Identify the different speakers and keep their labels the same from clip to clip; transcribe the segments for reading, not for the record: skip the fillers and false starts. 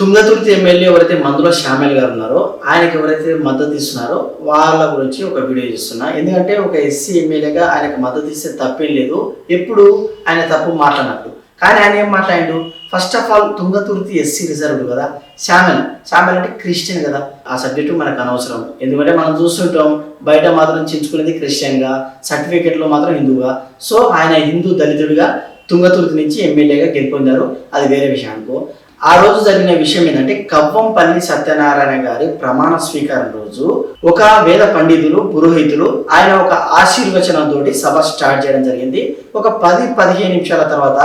Speaker 1: Thungathurthi MLA ఎవరైతే మందుల శ్యామల్ గారు ఉన్నారో ఆయనకి ఎవరైతే మద్దతు ఇస్తున్నారో వాళ్ళ గురించి ఒక వీడియో చేస్తున్నా. ఎందుకంటే ఒక ఎస్సీ ఎమ్మెల్యేగా ఆయనకు మద్దతు ఇస్తే తప్పేం లేదు, ఎప్పుడు ఆయన తప్పు మాట్లాడినట్టు. కానీ ఆయన ఏం మాట్లాడిండు? First of all Thungathurthi SC reserved కదా, శ్యామల్ అంటే క్రిస్టియన్ కదా. ఆ సబ్జెక్టు మనకు అనవసరం, ఎందుకంటే మనం చూస్తుంటాం బయట మాత్రం చించుకునేది క్రిస్టియన్గా, సర్టిఫికెట్లో మాత్రం హిందూగా. సో ఆయన హిందూ దళితుడిగా తుంగతుర్తి నుంచి ఎమ్మెల్యేగా గెలుపొందారు, అది వేరే విషయం అనుకో. ఆ రోజు జరిగిన విషయం ఏంటంటే కవ్వంపల్లి సత్యనారాయణ గారి ప్రమాణ స్వీకారం రోజు ఒక వేద పండితులు పురోహితులు ఆయన ఒక ఆశీర్వచనంతో సభ స్టార్ట్ చేయడం జరిగింది. ఒక 10-15 నిమిషాల తర్వాత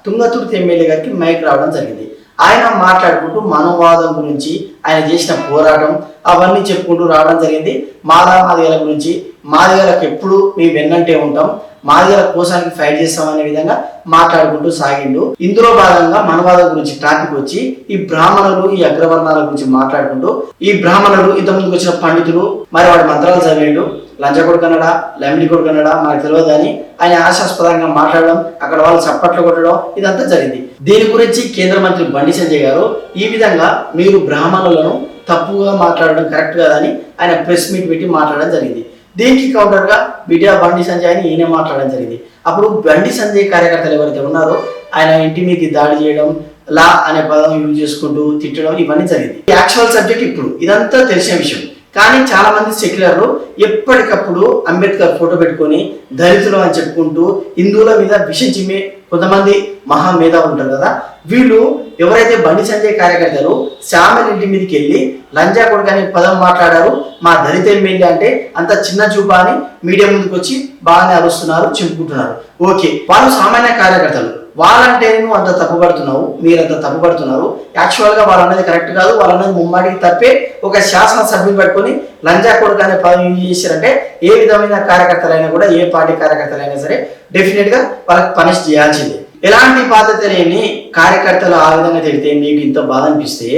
Speaker 1: తుంగతుర్తి ఎమ్మెల్యే గారికి మైక్ రావడం జరిగింది. ఆయన మాట్లాడుకుంటూ మనోవాదం గురించి, ఆయన చేసిన పోరాటం అవన్నీ చెప్పుకుంటూ రావడం జరిగింది. మాదిగల గురించి, మాదిగలకు ఎప్పుడు మీ వెన్నంటే ఉంటాం, మాదిగల కోసానికి ఫైట్ చేస్తామనే విధంగా మాట్లాడుకుంటూ సాగిండు. ఇందులో భాగంగా మనవాదం గురించి టాపిక్ వచ్చి ఈ బ్రాహ్మణులు ఈ అగ్రవర్ణాల గురించి మాట్లాడుకుంటూ, ఈ బ్రాహ్మణులు ఇంతకుముందుకు వచ్చిన పండితులు మరి వాడి మంత్రాలు చదివేడు, లంచకొడు కన్నడ లెమిడి కొడు కన్నడ మనకు తెలియదు అని ఆయన ఆశాస్పదంగా మాట్లాడడం, అక్కడ వాళ్ళు చప్పట్లు కొట్టడం ఇదంతా జరిగింది. దీని గురించి కేంద్ర మంత్రి బండి సంజయ్ గారు ఈ విధంగా మీరు బ్రాహ్మణులను తప్పుగా మాట్లాడడం కరెక్ట్ కాదని ఆయన ప్రెస్ మీట్ పెట్టి మాట్లాడడం జరిగింది. దీనికి కౌంటర్గా బిడ్డ బండి సంజయ్ అని ఈయన మాట్లాడడం జరిగింది. అప్పుడు బండి సంజయ్ కార్యకర్తలు ఎవరైతే ఉన్నారో ఆయన ఇంటి మీద దాడి చేయడం, లా అనే పదం యూజ్ చేసుకుంటూ తిట్టడం ఇవన్నీ జరిగింది. యాక్చువల్ సబ్జెక్ట్ ఇప్పుడు ఇదంతా తెలిసిన విషయం. కానీ చాలా మంది సెక్యులర్లు ఎప్పటికప్పుడు అంబేద్కర్ ఫోటో పెట్టుకొని దళితులు అని చెప్పుకుంటూ హిందువుల మీద విషం చిమ్మే కొంతమంది మహామేధావులు ఉంటారు కదా, వీళ్ళు ఎవరైతే బండి సంజయ్ కార్యకర్తలు శ్యామల్ ఇంటి మీదకి వెళ్ళి లంజా కొడుకు అనే పదం మాట్లాడారు, మా దళిత ఎమ్మెల్యే అంటే అంత చిన్న చూపా అని మీడియా ముందుకు వచ్చి బాగానే అరుస్తున్నారు, చెప్పుకుంటున్నారు. ఓకే, వాళ్ళు సామాన్య కార్యకర్తలు, వాళ్ళంటే నువ్వు అంత తప్పుపడుతున్నావు, మీరంత తప్పుపడుతున్నారు. యాక్చువల్గా వాళ్ళు అన్నది కరెక్ట్ కాదు, వాళ్ళు అన్నది ముమ్మాడికి తప్పే. ఒక శాసనసభ్యుని పట్టుకొని లంజా కొడుకు అనే పదం యూజ్ చేశారంటే ఏ విధమైన కార్యకర్తలైనా కూడా, ఏ పార్టీ కార్యకర్తలైనా సరే డెఫినెట్గా వాళ్ళకి పనిష్ చేయాల్సిందే. ఎలాంటి బాధ్యత లేని కార్యకర్తలు ఆ విధంగా తిడితే మీకు ఇంత బాధ అనిపిస్తే,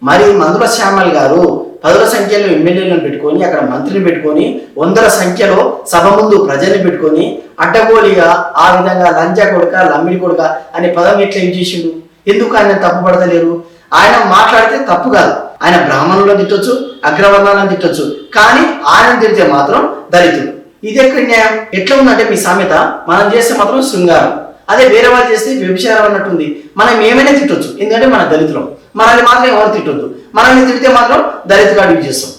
Speaker 1: మరి మందుల శ్యామల్ గారు 10ల సంఖ్యలో ఎమ్మెల్యేలను పెట్టుకొని, అక్కడ మంత్రిని పెట్టుకొని, 100ల సంఖ్యలో సభ ముందు ప్రజల్ని పెట్టుకొని అడ్డగోలిగా ఆ విధంగా లంజా కొడుక లమ్మిడి కొడుక అనే పదం ఎట్లా యూజ్ చేసిండు? ఎందుకు ఆయన తప్పు పడతలేరు? ఆయన మాట్లాడితే తప్పు కాదు, ఆయన బ్రాహ్మణులను తిట్టొచ్చు, అగ్రవర్ణాలను తిట్టొచ్చు, కానీ ఆయన తిడితే మాత్రం దళితులు. ఇది ఎక్కడ న్యాయం? ఎట్లా ఉందంటే మీ సామెత, మనం చేస్తే మాత్రం శృంగారం, అదే వేరే వాళ్ళు చేస్తే వ్యభిచారం అన్నట్టుంది. మనం ఏమైనా తిట్టొచ్చు, ఎందుకంటే మన దళితులం. మనల్ని మాత్రం ఎవరు తిట్టొద్దు. మనల్ని తిడితే మాత్రం దళిత కార్డు యూజ్ చేస్తాం,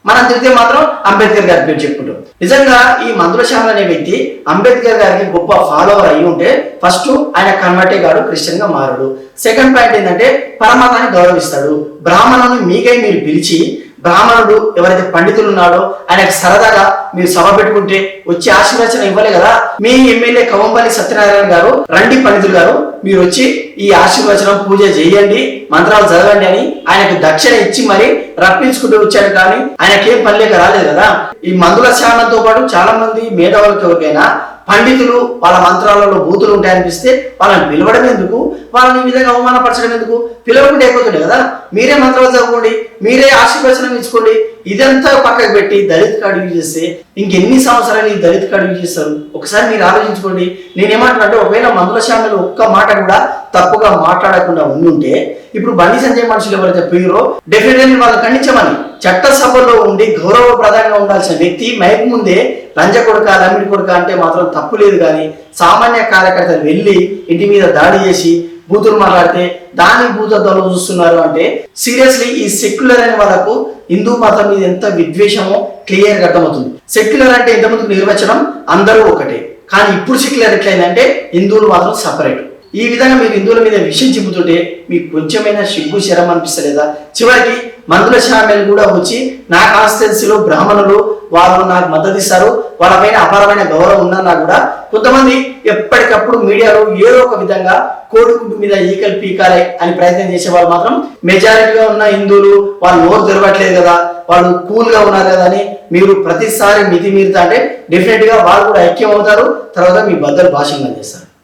Speaker 1: మనం తిడితే మాత్రం అంబేద్కర్ గారి పేరు చెప్పుకుంటాం. నిజంగా ఈ మందుల శ్యామల్ అనే వ్యక్తి అంబేద్కర్ గారికి గొప్ప ఫాలోవర్ అయ్యి ఉంటే ఫస్ట్ ఆయన కన్వర్టే గాడు, క్రిస్టియన్ గా మారడు. సెకండ్ పాయింట్ ఏంటంటే పరమాత్మని గౌరవిస్తాడు. బ్రాహ్మణుని మీకై మీరు పిలిచి, బ్రాహ్మణుడు ఎవరైతే పండితులు ఉన్నాడో ఆయనకు సరదాగా మీరు సభ పెట్టుకుంటే వచ్చి ఆశీర్వచనం ఇవ్వలే కదా. మీ ఎమ్మెల్యే కవ్వంపల్లి సత్యనారాయణ గారు, రండి పండితులు గారు మీరు వచ్చి ఈ ఆశీర్వచనం పూజ చేయండి, మంత్రాలు చదవండి అని ఆయనకు దక్షిణ ఇచ్చి మరి రప్పించుకుంటూ వచ్చాడు. కానీ ఆయనకేం పని లేక రాలేదు కదా. ఈ మందుల శ్యామలతో పాటు చాలా మంది మేధావులకు ఎవరికైనా పండితులు వాళ్ళ మంత్రాలలో బూతులు ఉంటాయనిపిస్తే వాళ్ళని పిలవడం ఎందుకు, వాళ్ళని ఈ విధంగా అవమానపరచడం ఎందుకు? పిలవకుండా అయిపోతుండే కదా. మీరే మంత్రాలు చదువుకోండి, మీరే ఆశీర్వచనం ఇచ్చుకోండి. ఇదంతా పక్కకు పెట్టి దళిత కార్డు యూజ్ చేస్తే ఇంకెన్ని సంవత్సరాలు ఈ దళిత కార్డు యూజ్ చేస్తారు? ఒకసారి మీరు ఆలోచించుకోండి. నేనేమంటున్నానంటే, ఒకవేళ మందుల శ్యామలు ఒక్క మాట కూడా తప్పుగా మాట్లాడకుండా ఉండుంటే ఇప్పుడు బండి సంజయ్ మనుషులు ఎవరైతే పోయారో డెఫినెట్లీ వాళ్ళు ఖండించమని చట్టసభలో ఉండి గౌరవప్రదంగా ఉండాల్సిన వ్యక్తి మైక్ ముందే లంజ కొడుక లమ్మిడి కొడుక అంటే మాత్రం తప్పు లేదు. కానీ సామాన్య కార్యకర్తలు వెళ్ళి ఇంటి మీద దాడి చేసి బూతులు మాట్లాడితే దాని భూతత్వాలు చూస్తున్నారు అంటే సీరియస్లీ ఈ సెక్యులర్ అనే వాళ్ళకు హిందూ మతం మీద ఎంత విద్వేషమో క్లియర్గా అర్థమవుతుంది. సెక్యులర్ అంటే ఇంతకుముందు నిర్వచనం అందరూ ఒకటే, కానీ ఇప్పుడు సెక్యులర్ ఎట్లయిందంటే హిందువులు మాత్రం సపరేట్. ఈ విధంగా మీరు హిందువుల మీద విషయం చెబుతుంటే మీకు కొంచెమైనా సిగ్గు శరం అనిపిస్తలేదా? చివరికి మందుల శ్యామల్ కూడా వచ్చి నా కాన్స్టిట్యున్సీలో బ్రాహ్మణులు వాళ్ళు నాకు మద్దతు ఇస్తారు, వాళ్ళపైన అపారమైన గౌరవం ఉన్నా కూడా కొంతమంది ఎప్పటికప్పుడు మీడియాలో ఏదో ఒక విధంగా కోడిగుడ్డు మీద ఈకలు పీకాలే అని ప్రయత్నం చేసే వాళ్ళు మాత్రం మెజారిటీగా ఉన్న హిందువులు వాళ్ళు నోరు తెరవట్లేదు కదా, వాళ్ళు కూల్ గా ఉన్నారు కదా అని మీరు ప్రతిసారి మితి మీరుతా అంటే డెఫినెట్ గా వాళ్ళు కూడా ఐక్యం అవుతారు. తర్వాత మీ బద్దలు భాషంగా చేస్తారు.